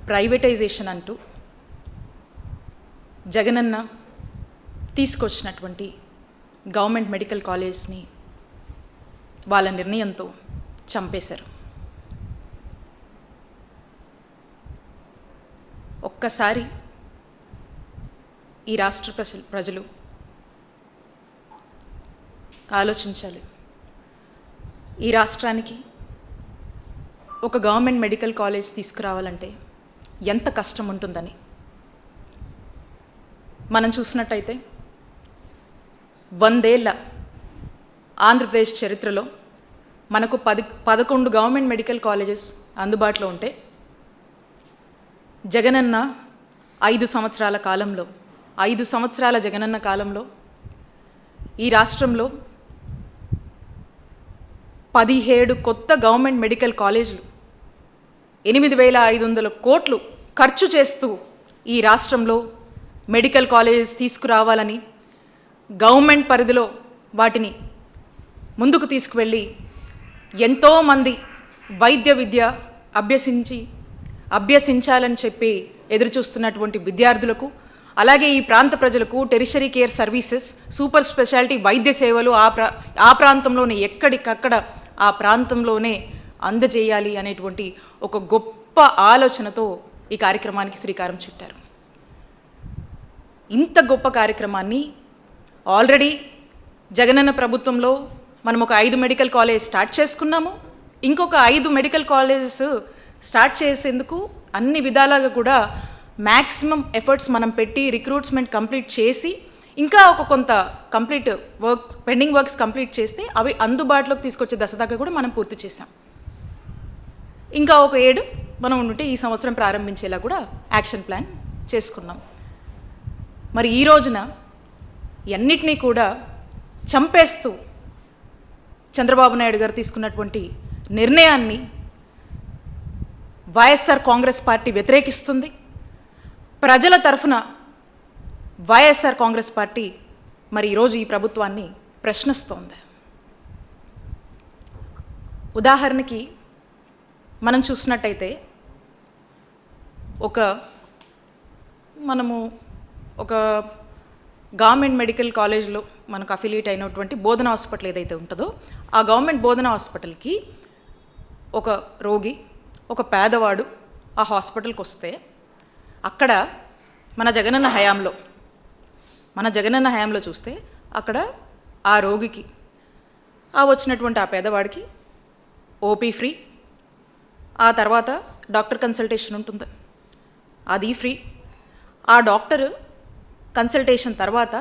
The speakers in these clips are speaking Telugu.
ప్రైవేటైజేషన్ అంటూ జగనన్న తీసుకొచ్చినటువంటి గవర్నమెంట్ మెడికల్ కాలేజ్ని వాళ్ళ నిర్ణయంతో చంపేశారు. ఒక్కసారి ఈ రాష్ట్ర ప్రజలు ఆలోచించాలి. ఈ రాష్ట్రానికి ఒక గవర్నమెంట్ మెడికల్ కాలేజ్ తీసుకురావాలంటే ఎంత కష్టం ఉంటుందని. మనం చూసినట్టయితే 100 ఏళ్ల ఆంధ్రప్రదేశ్ చరిత్రలో మనకు 11 గవర్నమెంట్ మెడికల్ కాలేజెస్ అందుబాటులో ఉంటే జగనన్న 5 సంవత్సరాల కాలంలో 5 సంవత్సరాల జగనన్న కాలంలో ఈ రాష్ట్రంలో 17 కొత్త గవర్నమెంట్ మెడికల్ కాలేజీలు 8,500 కోట్లు ఖర్చు చేస్తూ ఈ రాష్ట్రంలో మెడికల్ కాలేజెస్ తీసుకురావాలని గవర్నమెంట్ పరిధిలో వాటిని ముందుకు తీసుకువెళ్ళి ఎంతోమంది వైద్య విద్య అభ్యసించాలని చెప్పి ఎదురుచూస్తున్నటువంటి విద్యార్థులకు, అలాగే ఈ ప్రాంత ప్రజలకు tertiary care services, super speciality వైద్య సేవలు ఆ ప్రాంతంలోనే ఎక్కడికక్కడ ఆ ప్రాంతంలోనే అందజేయాలి అనేటువంటి ఒక గొప్ప ఆలోచనతో ఈ కార్యక్రమానికి శ్రీకారం చుట్టారు. ఇంత గొప్ప కార్యక్రమాన్ని ఆల్రెడీ జగనన్న ప్రభుత్వంలో మనం ఒక 5 మెడికల్ కాలేజ్ స్టార్ట్ చేసుకున్నాము. ఇంకొక 5 మెడికల్ కాలేజెస్ స్టార్ట్ చేసేందుకు అన్ని విధాలుగా కూడా మ్యాక్సిమం ఎఫర్ట్స్ మనం పెట్టి రిక్రూట్మెంట్ కంప్లీట్ చేసి ఇంకా ఒక కొంత కంప్లీట్ పెండింగ్ వర్క్స్ కంప్లీట్ చేస్తే అవి అందుబాటులోకి తీసుకొచ్చే దశ దాకా కూడా మనం పూర్తి చేశాం. ఇంకా ఒక 7 మనం ఉంటే ఈ సంవత్సరం ప్రారంభించేలా కూడా యాక్షన్ ప్లాన్ చేసుకున్నాం. మరి ఈ రోజున అన్నిటినీ కూడా చంపేస్తూ చంద్రబాబు నాయుడు గారు తీసుకున్నటువంటి నిర్ణయాన్ని వైఎస్ఆర్ కాంగ్రెస్ పార్టీ వ్యతిరేకిస్తుంది. ప్రజల తరఫున వైఎస్ఆర్ కాంగ్రెస్ పార్టీ మరి ఈరోజు ఈ ప్రభుత్వాన్ని ప్రశ్నిస్తోంది. ఉదాహరణకి మనం చూసినట్టయితే మనము ఒక గవర్నమెంట్ మెడికల్ కాలేజ్లో మనకు అఫిలియేట్ అయినటువంటి బోధన హాస్పిటల్ ఏదైతే ఉంటుందో ఆ గవర్నమెంట్ బోధన హాస్పిటల్కి ఒక రోగి, ఒక పేదవాడు ఆ హాస్పిటల్కి వస్తే అక్కడ మన జగనన్న హయాంలో చూస్తే అక్కడ ఆ రోగికి వచ్చినటువంటి ఆ పేదవాడికి ఓపీ ఫ్రీ, ఆ తర్వాత డాక్టర్ కన్సల్టేషన్ ఉంటుంది, అది ఫ్రీ. ఆ డాక్టర్ కన్సల్టేషన్ తర్వాత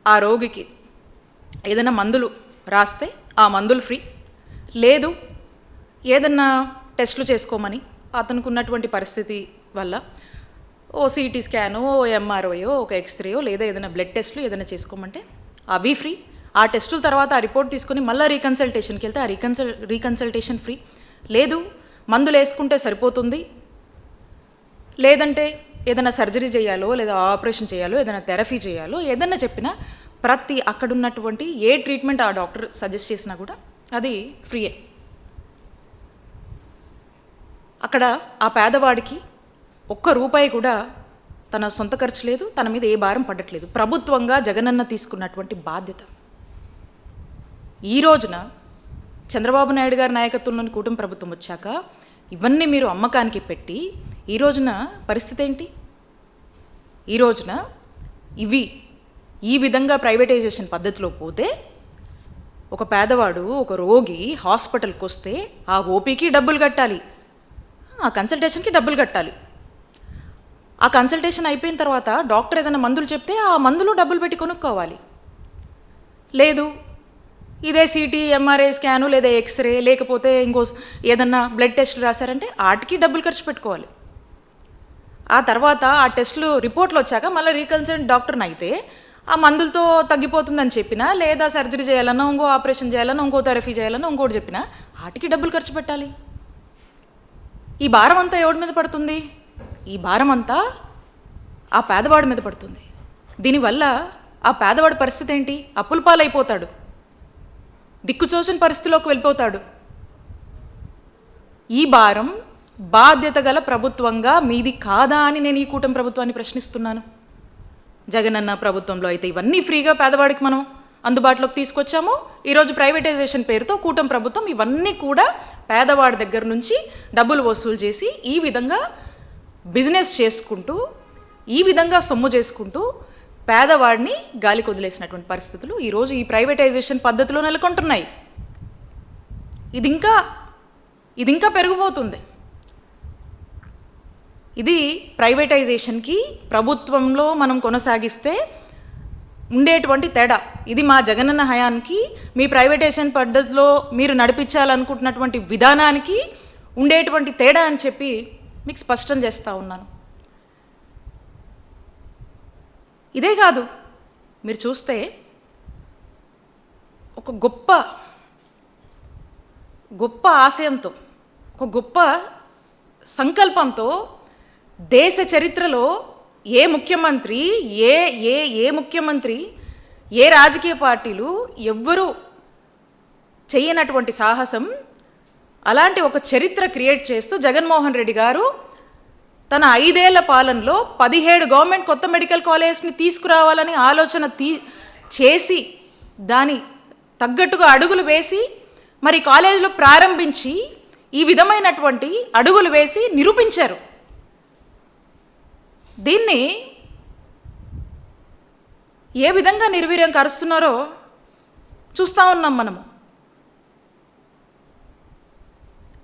ఆ రోగికి ఏదైనా మందులు రాస్తే ఆ మందులు ఫ్రీ. లేదు ఏదన్నా టెస్టులు చేసుకోమని అతనికి ఉన్నటువంటి పరిస్థితి వల్ల ఓ సిటీ స్కానో, ఓ ఎంఆర్ఓయో, ఒక ఎక్స్రేయో లేదా ఏదైనా బ్లడ్ టెస్టులు ఏదైనా చేసుకోమంటే అవి ఫ్రీ. ఆ టెస్టుల తర్వాత ఆ రిపోర్ట్ తీసుకొని మళ్ళీ రీకన్సల్టేషన్కి వెళ్తే ఆ రీకన్సల్టేషన్ ఫ్రీ. లేదు మందులు వేసుకుంటే సరిపోతుంది, లేదంటే ఏదైనా సర్జరీ చేయాలో లేదా ఆపరేషన్ చేయాలో ఏదైనా థెరపీ చేయాలో ఏదైనా చెప్పినా ప్రతి అక్కడున్నటువంటి ఏ ట్రీట్మెంట్ ఆ డాక్టర్ సజెస్ట్ చేసినా కూడా అది ఫ్రీయే. అక్కడ ఆ పేదవాడికి ₹1 కూడా తన సొంత ఖర్చు లేదు, తన మీద ఏ భారం పడట్లేదు. ప్రభుత్వంగా జగనన్న తీసుకున్నటువంటి బాధ్యత. ఈ రోజున చంద్రబాబు నాయుడు గారి నాయకత్వంలోని కూటమి ప్రభుత్వం వచ్చాక ఇవన్నీ మీరు అమ్మకానికి పెట్టి ఈ రోజున పరిస్థితి ఏంటి? ఈ రోజున ఈ విధంగా ప్రైవేటైజేషన్ పద్ధతిలో పోతే ఒక పేదవాడు, ఒక రోగి హాస్పిటల్కి వస్తే ఆ ఓపీకి డబ్బులు కట్టాలి, ఆ కన్సల్టేషన్కి డబ్బులు కట్టాలి. ఆ కన్సల్టేషన్ అయిపోయిన తర్వాత డాక్టర్ ఏదైనా మందులు చెప్తే ఆ మందులు డబ్బులు పెట్టి కొనుక్కోవాలి. లేదు ఇదే సిటీ, ఎంఆర్ఐ స్కాను లేదా ఎక్స్రే లేకపోతే ఇంకో ఏదన్నా బ్లడ్ టెస్ట్ రాశారంటే వాటికి డబ్బులు ఖర్చు పెట్టుకోవాలి. ఆ తర్వాత ఆ టెస్టులు రిపోర్ట్లు వచ్చాక మళ్ళీ రీకన్సల్ట్ డాక్టర్ని అయితే ఆ మందులతో తగ్గిపోతుందని చెప్పినా లేదా సర్జరీ చేయాలన్నా, ఇంకో ఆపరేషన్ చేయాలన్నా, ఇంకో థెరపీ చేయాలన్నా, ఇంకోటి చెప్పినా వాటికి డబ్బులు ఖర్చు పెట్టాలి. ఈ భారం అంతా ఎవరి మీద పడుతుంది? ఈ భారం అంతా ఆ పేదవాడి మీద పడుతుంది. దీనివల్ల ఆ పేదవాడి పరిస్థితి ఏంటి? అప్పుల పాలైపోతాడు, దిక్కుచోచని పరిస్థితిలోకి వెళ్ళిపోతాడు. ఈ భారం బాధ్యత గల ప్రభుత్వంగా మీది కాదా అని నేను ఈ కూటమి ప్రభుత్వాన్ని ప్రశ్నిస్తున్నాను. జగనన్న ప్రభుత్వంలో అయితే ఇవన్నీ ఫ్రీగా పేదవాడికి మనం అందుబాటులోకి తీసుకొచ్చాము. ఈరోజు ప్రైవేటైజేషన్ పేరుతో కూటమి ప్రభుత్వం ఇవన్నీ కూడా పేదవాడి దగ్గర నుంచి డబ్బులు వసూలు చేసి ఈ విధంగా బిజినెస్ చేసుకుంటూ, ఈ విధంగా సొమ్ము చేసుకుంటూ పేదవాడిని గాలికి వదిలేసినటువంటి పరిస్థితులు ఈరోజు ఈ ప్రైవేటైజేషన్ పద్ధతిలో నెలకొంటున్నాయి. ఇది ఇంకా పెరిగిపోతుంది. ఇది ప్రైవేటైజేషన్కి ప్రభుత్వంలో మనం కొనసాగిస్తే ఉండేటువంటి తేడా. ఇది మా జగనన్న హయానికి మీ ప్రైవేటైజేషన్ పద్ధతిలో మీరు నడిపించాలనుకుంటున్నటువంటి విధానానికి ఉండేటువంటి తేడా అని చెప్పి మీకు స్పష్టం చేస్తూ ఉన్నాను. ఇదే కాదు, మీరు చూస్తే ఒక గొప్ప ఆశయంతో, ఒక గొప్ప సంకల్పంతో దేశ చరిత్రలో ఏ ముఖ్యమంత్రి, ఏ ముఖ్యమంత్రి, ఏ రాజకీయ పార్టీలు ఎవ్వరూ చేయనటువంటి సాహసం, అలాంటి ఒక చరిత్ర క్రియేట్ చేస్తూ జగన్మోహన్ రెడ్డి గారు తన 5 ఏళ్ల పాలనలో 17 గవర్నమెంట్ కొత్త మెడికల్ కాలేజ్ని తీసుకురావాలని ఆలోచన చేసి దాని తగ్గట్టుగా అడుగులు వేసి మరి కాలేజీలో ప్రారంభించి ఈ విధమైనటువంటి అడుగులు వేసి నిరూపించారు. దీన్ని ఏ విధంగా నిర్వీర్యం కరుస్తున్నారో చూస్తూ ఉన్నాం.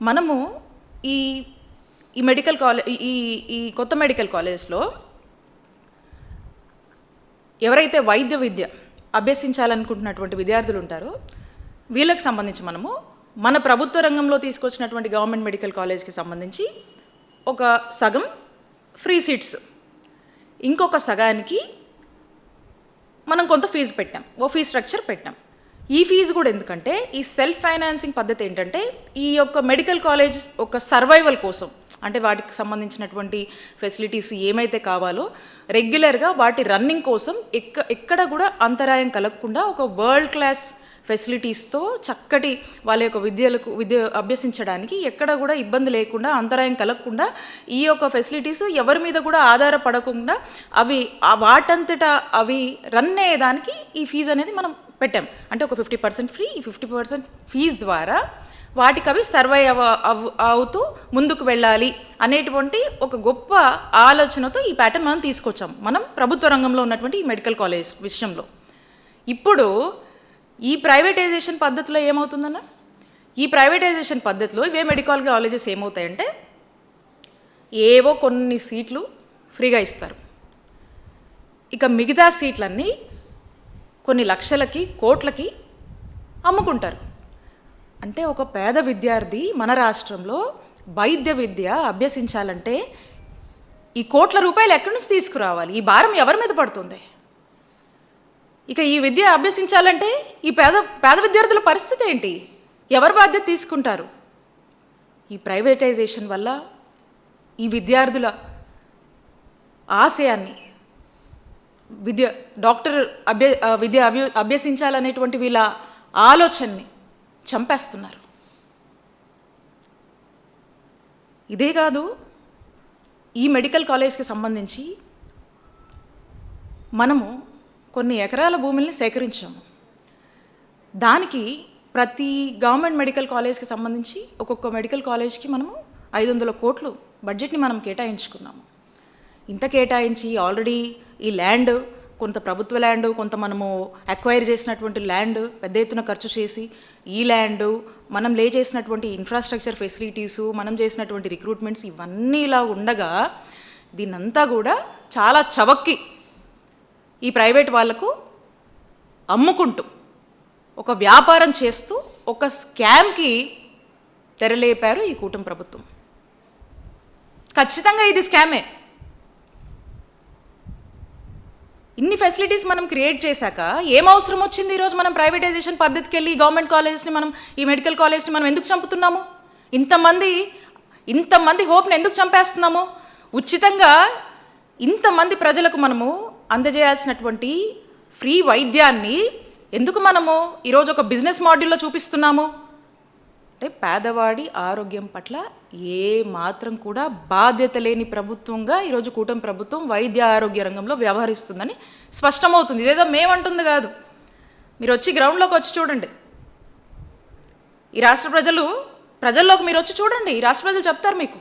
మనము ఈ మెడికల్ కాలేజ్, ఈ కొత్త మెడికల్ కాలేజ్లో ఎవరైతే వైద్య విద్య అభ్యసించాలనుకుంటున్నటువంటి విద్యార్థులు ఉంటారో వీళ్ళకి సంబంధించి మనము మన ప్రభుత్వ రంగంలో తీసుకొచ్చినటువంటి గవర్నమెంట్ మెడికల్ కాలేజ్కి సంబంధించి ఒక సగం ఫ్రీ సీట్స్, ఇంకొక సగానికి మనం కొంత ఫీజు పెట్టాం, ఓ ఫీజు స్ట్రక్చర్ పెట్టాం. ఈ ఫీజు కూడా ఎందుకంటే ఈ సెల్ఫ్ ఫైనాన్సింగ్ పద్ధతి ఏంటంటే ఈ యొక్క మెడికల్ కాలేజ్ ఒక సర్వైవల్ కోసం, అంటే వాటికి సంబంధించినటువంటి ఫెసిలిటీస్ ఏమైతే కావాలో రెగ్యులర్గా వాటి రన్నింగ్ కోసం ఎక్కడ కూడా అంతరాయం కలగకుండా ఒక వరల్డ్ క్లాస్ ఫెసిలిటీస్తో చక్కటి వాళ్ళ యొక్క విద్య అభ్యసించడానికి ఎక్కడ కూడా ఇబ్బంది లేకుండా, అంతరాయం కలగకుండా ఈ యొక్క ఫెసిలిటీస్ ఎవరి మీద కూడా ఆధారపడకుండా అవి వాటంతటా అవి రన్ అయ్యేదానికి ఈ ఫీజు అనేది మనం పెట్టాం. అంటే ఒక 50% ఫ్రీ, ఈ 50% ఫీజు ద్వారా వాటికి అవి సర్వైవ్ అవుతూ ముందుకు వెళ్ళాలి అనేటువంటి ఒక గొప్ప ఆలోచనతో ఈ ప్యాటర్న్ మనం తీసుకొచ్చాం మనం ప్రభుత్వ రంగంలో ఉన్నటువంటి ఈ మెడికల్ కాలేజ్ విషయంలో. ఇప్పుడు ఈ ప్రైవేటైజేషన్ పద్ధతిలో ఏమవుతుందన్న, ఈ ప్రైవేటైజేషన్ పద్ధతిలో ఇవే మెడికల్ కాలేజెస్ ఏమవుతాయంటే ఏవో కొన్ని సీట్లు ఫ్రీగా ఇస్తారు, ఇక మిగతా సీట్లన్నీ కొన్ని లక్షలకి కోట్లకి అమ్ముకుంటారు. అంటే ఒక పేద విద్యార్థి మన రాష్ట్రంలో వైద్య విద్య అభ్యసించాలంటే ఈ కోట్ల రూపాయలు ఎక్కడి నుంచి తీసుకురావాలి? ఈ భారం ఎవరి మీద పడుతుంది? ఇక ఈ విద్య అభ్యసించాలంటే ఈ పేద విద్యార్థుల పరిస్థితి ఏంటి? ఎవరు బాధ్యత తీసుకుంటారు? ఈ ప్రైవేటైజేషన్ వల్ల ఈ విద్యార్థుల ఆశయాన్ని, డాక్టర్ విద్య అభ్యసించాలనేటువంటి వీళ్ళ ఆలోచనని చంపేస్తున్నారు. ఇదే కాదు, ఈ మెడికల్ కాలేజ్కి సంబంధించి మనము కొన్ని ఎకరాల భూముల్ని సేకరించాము. దానికి ప్రతి గవర్నమెంట్ మెడికల్ కాలేజ్కి సంబంధించి ఒక్కొక్క మెడికల్ కాలేజ్కి మనము 500 కోట్లు బడ్జెట్ని మనం కేటాయించుకున్నాము. ఇంత కేటాయించి ఆల్రెడీ ఈ ల్యాండ్, కొంత ప్రభుత్వ ల్యాండ్, కొంత మనము అక్వైర్ చేసినటువంటి ల్యాండ్ పెద్ద ఎత్తున ఖర్చు చేసి ఈ ల్యాండ్, మనం లే చేసినటువంటి ఇన్ఫ్రాస్ట్రక్చర్ ఫెసిలిటీసు, మనం చేసినటువంటి రిక్రూట్మెంట్స్ ఇవన్నీ ఇలా ఉండగా దీన్నంతా కూడా చాలా చవక్కి ఈ ప్రైవేట్ వాళ్లకు అమ్ముకుంటూ ఒక వ్యాపారం చేస్తూ ఒక స్కామ్కి తెరలేపారు ఈ కూటమి ప్రభుత్వం. ఖచ్చితంగా ఇది స్కామే. ఇన్ని ఫెసిలిటీస్ మనం క్రియేట్ చేశాక ఏం అవసరం వచ్చింది ఈరోజు మనం ప్రైవేటైజేషన్ పద్ధతికి వెళ్ళి గవర్నమెంట్ కాలేజెస్ని మనం, ఈ మెడికల్ కాలేజ్ని మనం ఎందుకు చంపుతున్నాము? ఇంతమంది హోప్ని ఎందుకు చంపేస్తున్నాము? ఉచితంగా ఇంతమంది ప్రజలకు మనము అందజేయాల్సినటువంటి ఫ్రీ వైద్యాన్ని ఎందుకు మనము ఈరోజు ఒక బిజినెస్ మోడల్లో చూపిస్తున్నాము? అంటే పేదవాడి ఆరోగ్యం పట్ల ఏ మాత్రం కూడా బాధ్యత లేని ప్రభుత్వంగా ఈరోజు కూటమి ప్రభుత్వం వైద్య ఆరోగ్య రంగంలో వ్యవహరిస్తుందని స్పష్టమవుతుంది. ఇదేదో మేమంటుంది కాదు. మీరు వచ్చి గ్రౌండ్లోకి వచ్చి చూడండి. ఈ రాష్ట్ర ప్రజల్లోకి మీరు వచ్చి చూడండి. ఈ రాష్ట్ర ప్రజలు చెప్తారు మీకు.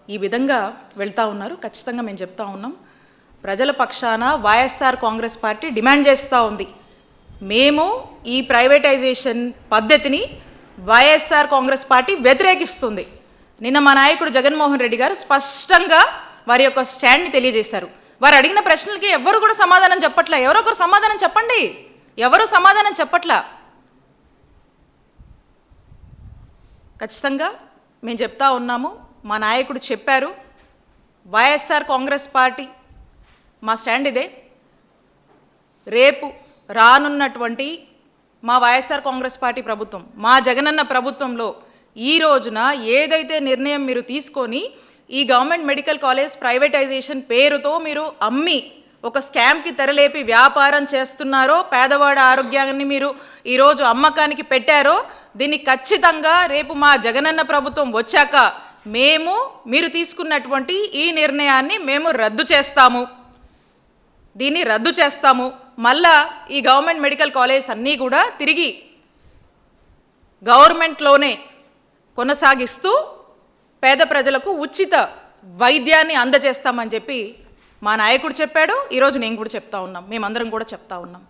ఈ విధంగా వెళ్తా ఉన్నారు. ఖచ్చితంగా మేము చెప్తా ఉన్నాం, ప్రజల పక్షాన వైఎస్ఆర్ కాంగ్రెస్ పార్టీ డిమాండ్ చేస్తూ ఉంది. మేము ఈ ప్రైవేటైజేషన్ పద్ధతిని వైఎస్ఆర్ కాంగ్రెస్ పార్టీ వ్యతిరేకిస్తుంది. నిన్న మా నాయకుడు జగన్మోహన్ రెడ్డి గారు స్పష్టంగా వారి యొక్క స్టాండ్ని తెలియజేశారు. వారు అడిగిన ప్రశ్నలకి ఎవరు కూడా సమాధానం చెప్పట్లా. ఎవరో ఒకరు సమాధానం చెప్పండి. ఎవరు సమాధానం చెప్పట్లా. ఖచ్చితంగా మేము చెప్తా ఉన్నాము, మా నాయకుడు చెప్పారు, వైఎస్ఆర్ కాంగ్రెస్ పార్టీ మా స్టాండ్ ఇదే. రేపు రానున్నటువంటి మా వైఎస్ఆర్ కాంగ్రెస్ పార్టీ ప్రభుత్వం, మా జగనన్న ప్రభుత్వంలో ఈ రోజున ఏదైతే నిర్ణయం మీరు తీసుకొని ఈ గవర్నమెంట్ మెడికల్ కాలేజ్ ప్రైవేటైజేషన్ పేరుతో మీరు అమ్మి ఒక స్కామ్కి తెరలేపి వ్యాపారం చేస్తున్నారో, పేదవాడి ఆరోగ్యాన్ని మీరు ఈరోజు అమ్మకానికి పెట్టారో, దీన్ని ఖచ్చితంగా రేపు మా జగనన్న ప్రభుత్వం వచ్చాక మీరు తీసుకున్నటువంటి ఈ నిర్ణయాన్ని మేము రద్దు చేస్తాము. దీన్ని రద్దు చేస్తాము. మళ్ళా ఈ గవర్నమెంట్ మెడికల్ కాలేజ్ అన్నీ కూడా తిరిగి గవర్నమెంట్లోనే కొనసాగిస్తూ పేద ప్రజలకు ఉచిత వైద్యాన్ని అందజేస్తామని చెప్పి మా నాయకుడు చెప్పాడు. ఈరోజు నేను కూడా చెప్తా ఉన్నాం, మేమందరం కూడా చెప్తా ఉన్నాం.